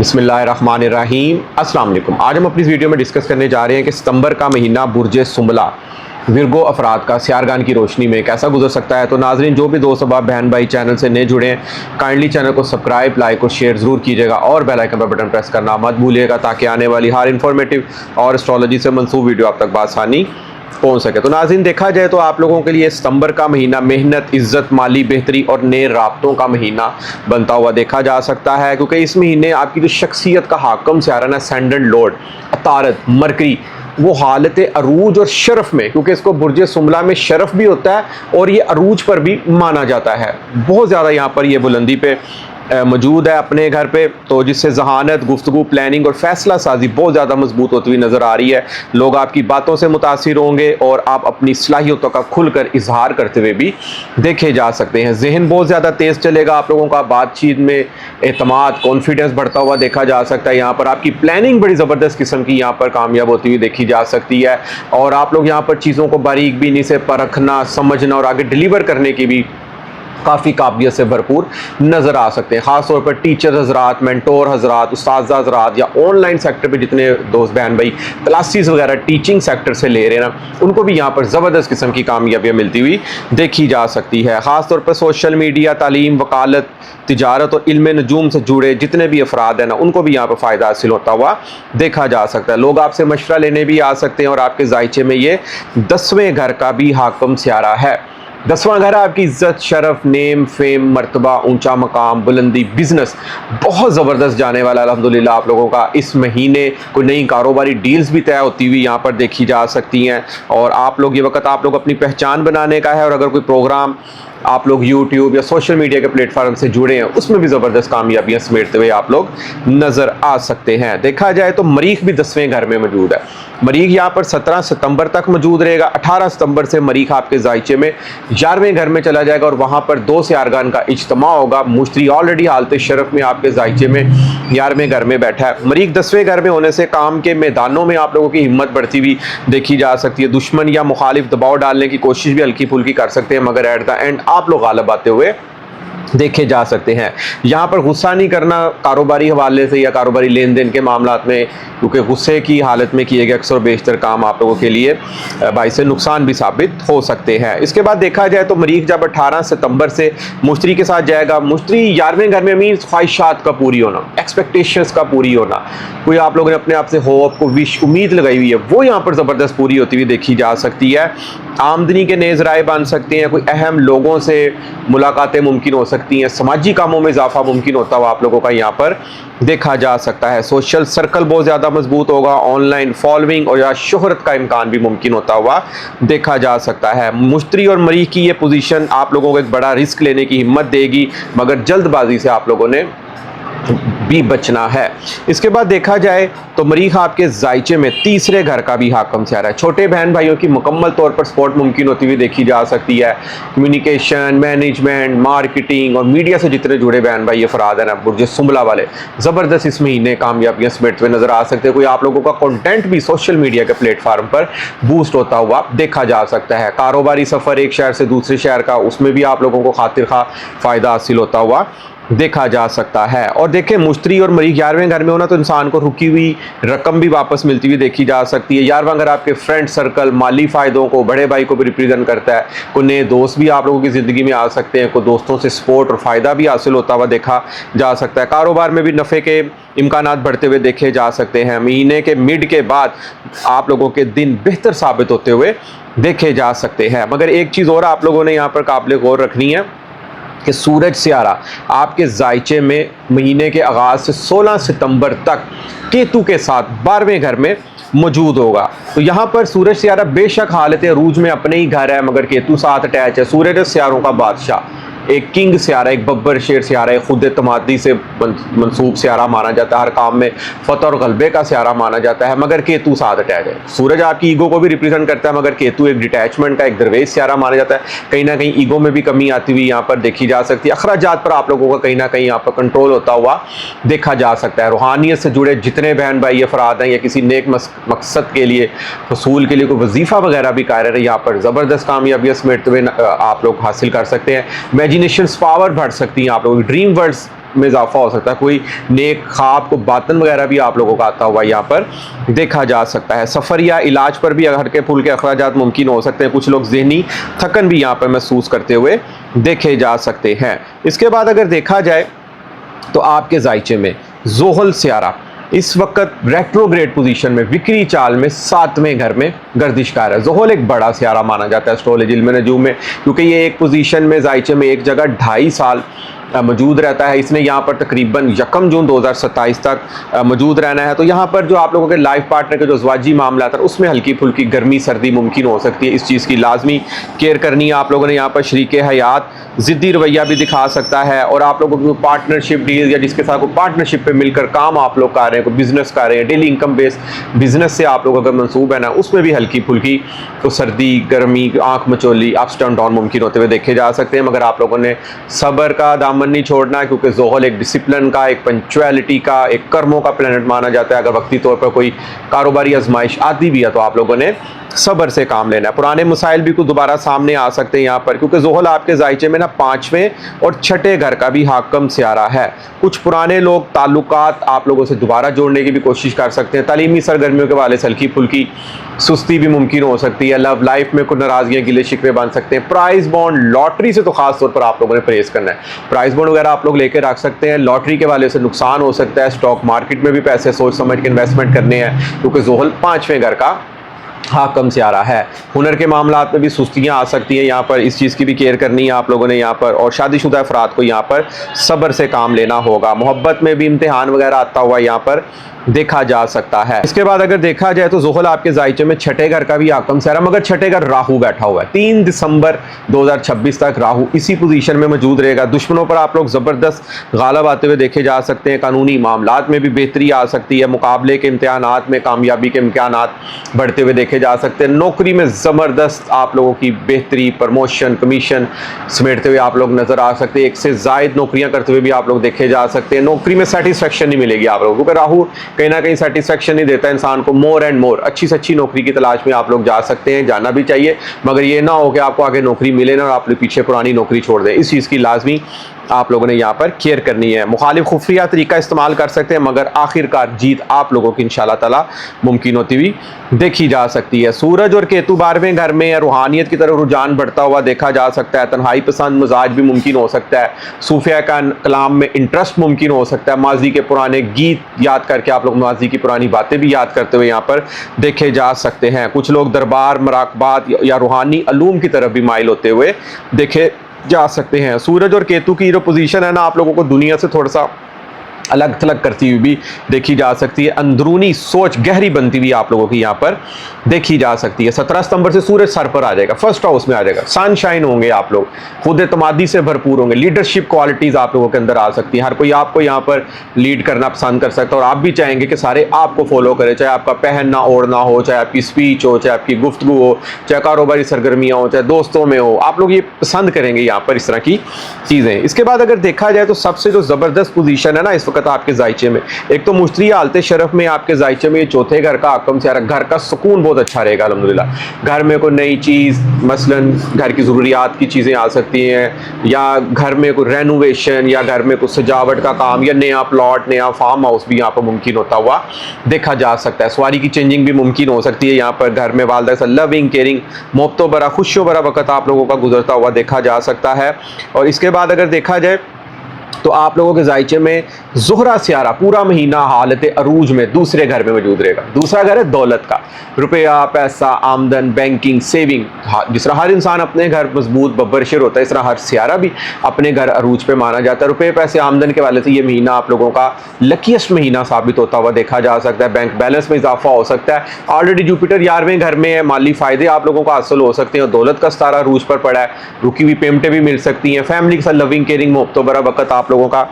बिस्मिल्लाहिर्रहमानिर्रहीम। अस्सलाम वालेकुम। आज हम अपनी इस वीडियो में डिस्कस करने जा रहे हैं कि सितंबर का महीना बुर्ज सुमला विरगो अफराद का सियारगान की रोशनी में कैसा गुजर सकता है। तो नाजरीन, जो भी दोस्त अब बहन भाई चैनल से नए जुड़े हैं, काइंडली चैनल को सब्सक्राइब, लाइक और शेयर ज़रूर कीजिएगा और बेल आइकन पर बटन प्रेस करना मत भूलिएगा ताकि आने वाली हर इंफॉर्मेटिव और एस्ट्रोलॉजी से मंसूब वीडियो आप तक बासानी पहुंच सके। तो नाज़रीन, देखा जाए तो आप लोगों के लिए सितंबर का महीना मेहनत, इज्जत, माली बेहतरी और नए राब्तों का महीना बनता हुआ देखा जा सकता है, क्योंकि इस महीने आपकी जो शख्सियत का हाकम सियारा ना सेंडन लॉर्ड अतारत मरकरी वो हालत अरूज और शरफ में, क्योंकि इसको बुर्ज सुमला में शरफ भी होता है और ये अरूज पर भी माना जाता है। बहुत ज़्यादा यहाँ पर ये बुलंदी पे मौजूद है अपने घर पे, तो जिससे जहानत, गुफ्तगू, प्लानिंग और फैसला साजी बहुत ज़्यादा मजबूत होती हुई नज़र आ रही है। लोग आपकी बातों से मुतासिर होंगे और आप अपनी सलाहियतों का खुलकर इजहार करते हुए भी देखे जा सकते हैं। जहन बहुत ज़्यादा तेज़ चलेगा आप लोगों का, बातचीत में एतमाद, कॉन्फिडेंस बढ़ता हुआ देखा जा सकता है। यहाँ पर आपकी प्लानिंग बड़ी ज़बरदस्त किस्म की यहाँ पर कामयाब होती हुई देखी जा सकती है और आप लोग यहाँ पर चीज़ों को बारीक बीनी से परखना, समझना और आगे डिलीवर करने की भी काफ़ी काबिलियत से भरपूर नज़र आ सकते हैं। ख़ास तौर पर टीचर हजरात, मेंटोर हजरात, उस्ताद हजरात या ऑनलाइन सेक्टर पे जितने दोस्त बहन भाई क्लासेस वगैरह टीचिंग सेक्टर से ले रहे हैं ना, उनको भी यहाँ पर ज़बरदस्त किस्म की कामयाबियाँ मिलती हुई देखी जा सकती है। ख़ास तौर पर सोशल मीडिया, तालीम, वकालत, तिजारत और इल्म नजूम से जुड़े जितने भी अफराद हैं ना, उनको भी यहाँ पर फ़ायदा हासिल होता हुआ देखा जा सकता है। लोग आपसे मशवरा लेने भी आ सकते हैं और आपके जायचे में ये 10वें घर का भी हाकम सियारा है। 10वां घर आपकी इज्जत, शरफ, नेम, फेम, मर्तबा, ऊंचा मकाम, बुलंदी, बिजनेस बहुत ज़बरदस्त जाने वाला अल्हम्दुलिल्लाह आप लोगों का। इस महीने कोई नई कारोबारी डील्स भी तय होती हुई यहाँ पर देखी जा सकती हैं और आप लोग ये वक्त आप लोग अपनी पहचान बनाने का है और अगर कोई प्रोग्राम आप लोग यूट्यूब या सोशल मीडिया के प्लेटफॉर्म से जुड़े हैं उसमें भी ज़बरदस्त कामयाबियाँ समेटते हुए आप लोग नज़र आ सकते हैं। देखा जाए तो मरीख भी 10वें घर में मौजूद है। मरीख यहाँ पर 17 सितंबर तक मौजूद रहेगा। 18 सितंबर से मरीख आपके जायचे में 11वें घर में चला जाएगा और वहाँ पर 2 सियारगान का इज्तिमा होगा। मुश्तरी ऑलरेडी हालत शरफ में आपके जायचे में 11वें घर में बैठा है। मरीख 10वें घर में होने से काम के मैदानों में आप लोगों की हिम्मत बढ़ती हुई देखी जा सकती है। दुश्मन या मुखालिफ दबाव डालने की कोशिश भी हल्की फुल्की कर सकते हैं, मगर एट द एंड आप लोग गालिब आते हुए देखे जा सकते हैं। यहाँ पर गुस्सा नहीं करना कारोबारी हवाले से या कारोबारी लेन देन के मामलात में, क्योंकि गुस्से की हालत में किए गए अक्सर बेशतर काम आप लोगों के लिए बाइस नुकसान भी साबित हो सकते हैं। इसके बाद देखा जाए तो मरीख जब 18 सितंबर से मुश्तरी के साथ जाएगा, मुश्तरी 11वें घर में मीन्स ख्वाहिशात का पूरी होना, एक्सपेक्टेशंस का पूरी होना, कोई आप लोगों ने अपने आप से होप को विश उम्मीद लगाई हुई है वो यहाँ पर ज़बरदस्त पूरी होती हुई देखी जा सकती है। आमदनी के नए ज़राए बन सकते हैं, कोई अहम लोगों से मुलाकातें मुमकिन हो सकती हैं, समाजी कामों में इजाफा मुमकिन होता हुआ आप लोगों का यहाँ पर देखा जा सकता है। सोशल सर्कल बहुत ज़्यादा मजबूत होगा, ऑनलाइन फॉलोइंग और या शोहरत का इम्कान भी मुमकिन होता हुआ देखा जा सकता है। मुश्तरी और मरीख की ये पोजीशन आप लोगों को एक बड़ा रिस्क लेने की हिम्मत देगी, मगर जल्दबाजी से आप लोगों ने भी बचना है। इसके बाद देखा जाए तो मरीख आपके जायचे में 3रे घर का भी हाकम सियारा है। छोटे बहन भाइयों की मुकम्मल तौर पर सपोर्ट मुमकिन होती हुई देखी जा सकती है। कम्युनिकेशन, मैनेजमेंट, मार्केटिंग और मीडिया से जितने जुड़े बहन भाई अफराद हैं ना, बुर्ज सुमला वाले ज़बरदस्त इस महीने कामयाबियाँ समेटते हुए नजर आ सकते हैं। कोई आप लोगों का कंटेंट भी सोशल मीडिया के प्लेटफार्म पर बूस्ट होता हुआ देखा जा सकता है। कारोबारी सफ़र एक शहर से दूसरे शहर का, उसमें भी आप लोगों को खातिर खा फ़ायदा हासिल होता हुआ देखा जा सकता है। और देखें, मुश्तरी और मरीख 11वें घर में होना तो इंसान को रुकी हुई रकम भी वापस मिलती हुई देखी जा सकती है। 11वां घर आपके फ्रेंड सर्कल, माली फ़ायदों को, बड़े भाई को भी रिप्रेजेंट करता है। कोई नए दोस्त भी आप लोगों की ज़िंदगी में आ सकते हैं, कोई दोस्तों से सपोर्ट और फ़ायदा भी हासिल होता हुआ देखा जा सकता है। कारोबार में भी नफ़े के इम्कानात बढ़ते हुए देखे जा सकते हैं। महीने के मिड के बाद आप लोगों के दिन बेहतर साबित होते हुए देखे जा सकते हैं। मगर एक चीज़ और आप लोगों ने यहाँ पर काबिल गौर रखनी है कि सूरज सियारा आपके जायचे में महीने के आगाज़ से 16 सितंबर तक केतु के साथ 12वें घर में मौजूद होगा। तो यहाँ पर सूरज सियारा बेशक हालत अरूज में अपने ही घर है, मगर केतु साथ अटैच है। सूरज सियारों का बादशाह, एक किंग सियारा, एक बब्बर शेर सियारा, एक खुद तमादी से मंसूब सियारा माना जाता है। हर काम में फतह और गलबे का सियारा माना जाता है, मगर केतु साथ अटैच है। सूरज आपकी ईगो को भी रिप्रेजेंट करता है, मगर केतु एक डिटैचमेंट का, एक दरवेश सियारा माना जाता है। कहीं ना कहीं ईगो में भी कमी आती हुई यहाँ पर देखी जा सकती है। अखराजात पर आप लोगों का कहीं ना कहीं यहाँ पर कंट्रोल होता हुआ देखा जा सकता है। रूहानियत से जुड़े जितने बहन भाई अफराद हैं या किसी नेक मकसद के लिए, फसूल के लिए कोई वजीफ़ा वगैरह भी कार्यरत है, यहाँ पर ज़बरदस्त कामयाबियाँ समेटते हुए आप लोग हासिल कर सकते हैं। इमेजिनेशन पावर बढ़ सकती है, आप लोगों की ड्रीम वर्ड्स में इजाफा हो सकता है, कोई नेक ख्वाब को बातन वगैरह भी आप लोगों का आता हुआ यहाँ पर देखा जा सकता है। सफ़र या इलाज पर भी हल्के फुल्के अखराजात मुमकिन हो सकते हैं। कुछ लोग ज़हनी थकन भी यहाँ पर महसूस करते हुए देखे जा सकते हैं। इसके बाद अगर देखा जाए तो आपके जायचे में ज़ोहल सियारा इस वक्त रेट्रोग्रेड पोजीशन में विक्री चाल में 7वें घर में गर्दिश कर रहा है। ज़ोहल एक बड़ा सियारा माना जाता है एस्ट्रोलॉजी इल्म नजूम में, क्योंकि ये एक पोजीशन में जायचे में एक जगह 2.5 साल मौजूद रहता है। इसने यहाँ पर तकरीबन 1 जून 2027 तक मौजूद रहना है। तो यहाँ पर जो आप लोगों के लाइफ पार्टनर के जो ज़वाजी मामला था उसमें हल्की फुल्की गर्मी सर्दी मुमकिन हो सकती है। इस चीज़ की लाजमी केयर करनी है आप लोगों ने। यहाँ पर शरीक हयात ज़िद्दी रवैया भी दिखा सकता है, और आप लोगों को पार्टनरशिप डील या जिसके साथ कोई पार्टनरशिप पे मिलकर काम आप लोग कर रहे हैं, कोई बिजनेस कर रहे हैं, डेली इनकम बेस्ड बिजनेस से आप लोगों का मंसूब है ना, उसमें भी हल्की फुल्की तो सर्दी गर्मी आंख मचोली अप्स एंड डाउन मुमकिन होते हुए देखे जा सकते हैं। मगर आप लोगों ने सब्र का दामन नहीं छोड़ना है, क्योंकि ज़ोहल एक डिसिप्लिन का, एक पंक्चुअलिटी का, एक कर्मों का प्लैनेट माना जाता है। अगर वक्ती तौर पर कोई कारोबारी आजमाइश आती भी है तो आप लोगों ने सब्र से काम लेना है। पुराने मसाइल भी कुछ दोबारा सामने आ सकते हैं यहाँ पर, क्योंकि ज़ोहल आपके जायचे में ना 5वें और 6ठे घर का भी हाकम सियारा है। कुछ पुराने लोग ताल्लुकात आप लोगों से दोबारा जोड़ने की भी कोशिश कर सकते हैं। तालीमी सरगर्मियों के वाले से हल्की फुल्की सुस्ती भी मुमकिन हो सकती है। लव लाइफ में कुछ नाराजगियाँ गिले शिकवे बन सकते हैं। प्राइज बॉन्ड लॉटरी से तो खास तौर पर आप लोगों ने परहेज करना है। प्राइज बॉन्ड वगैरह आप लोग लेकर रख सकते हैं। लॉटरी के वाले से नुकसान हो सकता है। स्टॉक मार्केट में भी पैसे सोच समझ के इन्वेस्टमेंट करने हैं, क्योंकि ज़ोहल 5वें घर का हाकम सियारा है। हुनर के मामलात में भी सुस्तियाँ आ सकती हैं यहाँ पर, इस चीज़ की भी केयर करनी है आप लोगों ने यहाँ पर। और शादीशुदा अफराद को यहाँ पर सब्र से काम लेना होगा। मोहब्बत में भी इम्तिहान वगैरह आता हुआ यहाँ पर देखा जा सकता है। इसके बाद अगर देखा जाए तो ज़ोहल आपके जायचे में 6ठे घर का भी हाकम सियारा, मगर 6ठे घर राहु बैठा हुआ है। 3 दिसंबर 2026 तक राहु इसी पोजीशन में मौजूद रहेगा। दुश्मनों पर आप लोग ज़बरदस्त गालिब आते हुए देखे जा सकते हैं। कानूनी मामलात में भी बेहतरी आ सकती है। मुकाबले के इम्तिहानात में कामयाबी के इम्कानात बढ़ते हुए देखे जा सकते हैं। नौकरी में ज़बरदस्त आप लोगों की बेहतरी, प्रमोशन, कमीशन समेटते हुए आप लोग नज़र आ सकते हैं। एक से ज़ायद नौकरियाँ करते हुए भी आप लोग देखे जा सकते हैं। नौकरी में सेटिस्फेक्शन नहीं मिलेगी आप लोगों को, क्योंकि राहु कहीं ना कहीं सेटिस्फेक्शन नहीं देता इंसान को। मोर एंड मोर अच्छी से अच्छी नौकरी की तलाश में आप लोग जा सकते हैं, जाना भी चाहिए, मगर ये ना हो कि आपको आगे नौकरी मिले ना और आप पीछे पुरानी नौकरी छोड़ दें। इस चीज़ की लाजमी आप लोगों ने यहाँ पर केयर करनी है। मुखालिफ खुफिया तरीका इस्तेमाल कर सकते हैं, मगर आखिरकार जीत आप लोगों की इंशाल्लाह ताला मुमकिन होती हुई देखी जा सकती है। सूरज और केतु 12वें घर में रूहानियत की तरफ रुझान बढ़ता हुआ देखा जा सकता है। तन्हाई पसंद मिजाज भी मुमकिन हो सकता है। सूफिया का कलाम में इंटरेस्ट मुमकिन हो सकता है। माजी के पुराने गीत याद करके आप लोग माजी की पुरानी बातें भी याद करते हुए यहाँ पर देखे जा सकते हैं। कुछ लोग दरबार, मराकबात या रूहानी अलूम की तरफ भी माइल होते हुए देखे जा सकते हैं। सूरज और केतु की जो पोजीशन है ना, आप लोगों को दुनिया से थोड़ा सा अलग थलग करती हुई भी देखी जा सकती है। अंदरूनी सोच गहरी बनती हुई आप लोगों की यहाँ पर देखी जा सकती है। 17 सितंबर से सूरज सर पर आ जाएगा, फर्स्ट हाउस में आ जाएगा। सनशाइन होंगे आप लोग, खुद एतमादी से भरपूर होंगे। लीडरशिप क्वालिटीज़ आप लोगों के अंदर आ सकती हैं। हर कोई आपको यहाँ पर लीड करना पसंद कर सकता है, और आप भी चाहेंगे कि सारे आपको फॉलो करें, चाहे आपका पहनना ओढ़ना हो, चाहे आपकी स्पीच हो, चाहे आपकी गुफ्तगू हो, चाहे कारोबारी सरगर्मियाँ हो, चाहे दोस्तों में हो। आप लोग ये पसंद करेंगे यहाँ पर इस तरह की चीज़ें। इसके बाद अगर देखा जाए तो सबसे जो ज़बरदस्त पोजीशन है ना इस वक्त आपके जायचे में, एक तो मुश्तरी हालत शरफ में आपके जायचे में ये 4थे घर का हाकम सियारा। घर का सुकून बहुत अच्छा रहेगा अल्हम्दुलिल्लाह। घर में कोई नई चीज़, मसलन घर की ज़रूरियात की चीज़ें आ सकती हैं, या घर में कोई रेनोवेशन, या घर में कुछ सजावट का काम, या नया प्लॉट, नया फार्म हाउस भी यहाँ पर मुमकिन होता हुआ देखा जा सकता है। सवारी की चेंजिंग भी मुमकिन हो सकती है यहाँ पर। घर में वालदा से लविंग, केयरिंग, मोहब्बत भरा, खुशियों भरा वक्त आप लोगों का गुजरता हुआ देखा जा सकता है। और इसके बाद अगर देखा जाए तो आप लोगों के जायचे में ज़ुहरा सियारा पूरा महीना हालत अरूज में दूसरे घर में मौजूद रहेगा। दूसरा घर है दौलत का, रुपया, पैसा, आमदन, बैंकिंग, सेविंग। जिस तरह हर इंसान अपने घर मजबूत बब्बरशर होता है, इस तरह हर सियारा भी अपने घर अरूज पे माना जाता है। रुपये, पैसे, आमदन के वाले से ये महीना आप लोगों का लकीस्ट महीना साबित होता हुआ देखा जा सकता है। बैंक बैलेंस में इजाफा हो सकता है। ऑलरेडी जुपिटर 11वें घर में है, माली फ़ायदे आप लोगों को हासिल हो सकते हैं, और दौलत का सितारा अरूज पर पड़ा है। रुकी हुई पेमेंटें भी मिल सकती हैं। फैमिली के साथ लविंग, केयरिंग, मोहब्बत भरा वक्त आप लोगों का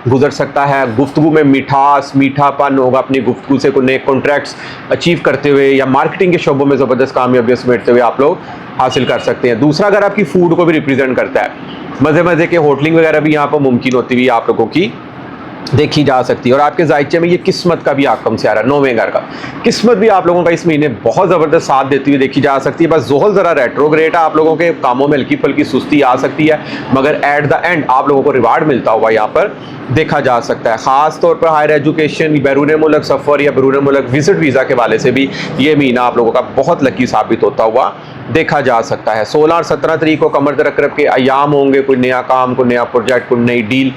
गुजर सकता है। गुफ्तगू में मिठास, मीठापन होगा। अपनी गुफ्तगू से कोई नए कॉन्ट्रैक्ट्स अचीव करते हुए या मार्केटिंग के शोबों में ज़बरदस्त कामयाबी समेटते हुए आप लोग हासिल कर सकते हैं। दूसरा अगर आपकी फूड को भी रिप्रेजेंट करता है, मज़े मज़े के होटलिंग वगैरह भी यहाँ पर मुमकिन होती हुई आप लोगों की देखी जा सकती है। और आपके जायचे में ये किस्मत का भी आकम से आ रहा है, 9वें घर का। किस्मत भी आप लोगों का इस महीने बहुत ज़बरदस्त साथ देती हुई देखी जा सकती है। बस ज़ोहल ज़रा रेट्रोग्रेड है, आप लोगों के कामों में हल्की फुल्की सुस्ती आ सकती है, मगर एट द एंड आप लोगों को रिवार्ड मिलता हुआ यहाँ पर देखा जा सकता है। ख़ास तौर पर हायर एजुकेशन, बैरून मुल्क सफ़र या बैरून मुल्क विजिट वीज़ा के वाले से भी ये महीना आप लोगों का बहुत लकी साबित होता हुआ देखा जा सकता है। 16 और 17 तारीख को कमर दरक के अयाम होंगे, कोई नया काम, कोई नया प्रोजेक्ट, कोई नई डील।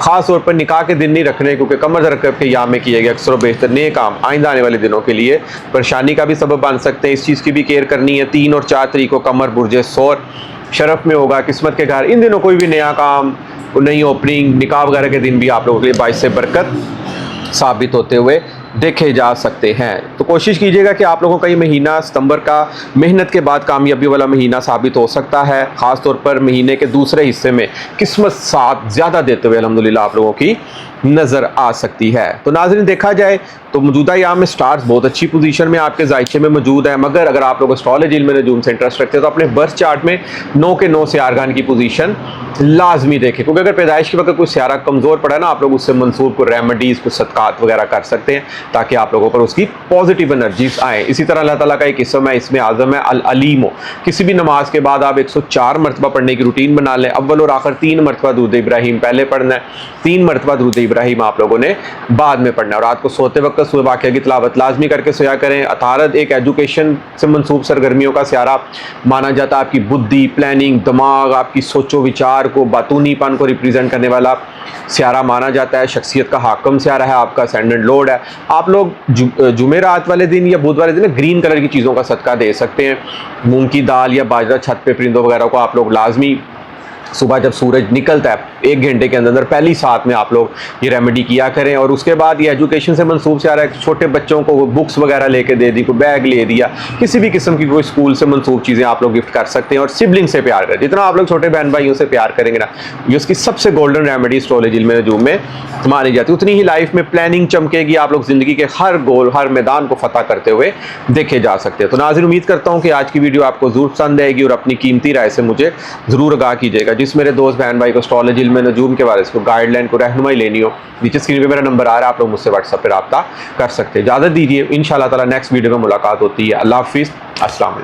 खास तौर पर निकाह के दिन नहीं रखने, क्योंकि कमर दरक के अयाम में किए गए अक्सर बेहतर नए काम आइंदा आने वाले दिनों के लिए परेशानी का भी सबब बन सकते हैं। इस चीज़ की भी केयर करनी है। 3 और 4 तारीख को कमर बुर्ज सौर शरफ में होगा, किस्मत के घर। इन दिनों कोई भी नया काम, नई ओपनिंग, निकाह वगैरह के दिन भी आप लोगों के लिए बाइस से बरकत साबित होते हुए देखे जा सकते हैं। तो कोशिश कीजिएगा कि आप लोगों का ये महीना सितंबर का मेहनत के बाद कामयाबी वाला महीना साबित हो सकता है। ख़ास तौर पर महीने के दूसरे हिस्से में किस्मत साथ ज़्यादा देते हुए अल्हम्दुलिल्लाह आप लोगों की नज़र आ सकती है। तो नाज़रीन, देखा जाए तो मौजूदा याम में स्टार्स बहुत अच्छी पोजीशन में आपके जायचे में मौजूद है, मगर अगर आप लोग एस्ट्रोलॉजी में नजूम से इंटरेस्ट रखते हैं तो अपने बर्थ चार्ट में 9 के 9 सियारगान की पोजीशन लाजमी देखें, क्योंकि अगर पैदाइश के वक्त कोई सियारा कमज़ोर पड़ा ना, आप लोग उससे मंसूब को रेमेडीज़, कुछ सदकात वगैरह कर सकते हैं ताकि आप लोगों पर उसकी पॉजिटिव एनर्जीज आए। इसी तरह अल्लाह ताला का एक किस्म है, इसमें आज़म है अल अलीम। किसी भी नमाज के बाद आप 104 मरतबा पढ़ने की रूटीन बना लें। अव्वल और आखिर 3 मरतबा दुरूद इब्राहिम पहले पढ़ना है, 3 मरतबा दुरूद इब्राहिम आप लोगों ने बाद में पढ़ना है। और रात को सोते वक्त सूरह वाक़िया की तिलावत लाजमी करके सोया करें। अतारद एक एजुकेशन से मंसूब सरगर्मियों का सियारा माना जाता है। आपकी बुद्धि, प्लानिंग, दिमाग, आपकी सोचो विचार को, बातूनीपन को रिप्रेजेंट करने वाला सियारा माना जाता है। शख्सियत का हाकम सियारा है, आपका असेंडेंट लॉर्ड है। आप लोग जुमेरात वाले दिन या बुध वाले दिन ग्रीन कलर की चीज़ों का सदका दे सकते हैं। मूंग की दाल या बाजरा छत पे परिंदों वगैरह को आप लोग लाजमी सुबह जब सूरज निकलता है 1 घंटे के अंदर पहली साथ में आप लोग ये रेमेडी किया करें। और उसके बाद ये एजुकेशन से मंसूब से आ रहा है, छोटे बच्चों को बुक्स वगैरह लेके दे दी, कोई बैग ले दिया, किसी भी किस्म की कोई स्कूल से मंसूब चीज़ें आप लोग गिफ्ट कर सकते हैं। और सिबलिंग से प्यार करें, जितना आप लोग छोटे बहन भाइयों से प्यार करेंगे ना, ये उसकी सबसे गोल्डन रेमेडी एस्ट्रोलॉजी में नजूम में मानी जाती है। उतनी ही लाइफ में प्लानिंग चमकेगी, आप लोग जिंदगी के हर गोल, हर मैदान को फतह करते हुए देखे जा सकते हैं। तो नाज़रीन, उम्मीद करता हूँ कि आज की वीडियो आपको जरूर पसंद आएगी और अपनी कीमती राय से मुझे ज़रूर आगाह कीजिएगा। जिस मेरे दोस्त बहन भाई को एस्ट्रोलॉजी में नजूम के बारे में गाइडलाइन को रहनुमाई लेनी हो, नीचे स्क्रीन पे मेरा नंबर आ रहा है, आप लोग मुझसे व्हाट्सएप पर रब्ता कर सकते हैं। इजाज़त दीजिए, इंशाअल्लाह ताला नेक्स्ट वीडियो में मुलाकात होती है। अल्लाह हाफिज़, अस्सलाम वालेकुम।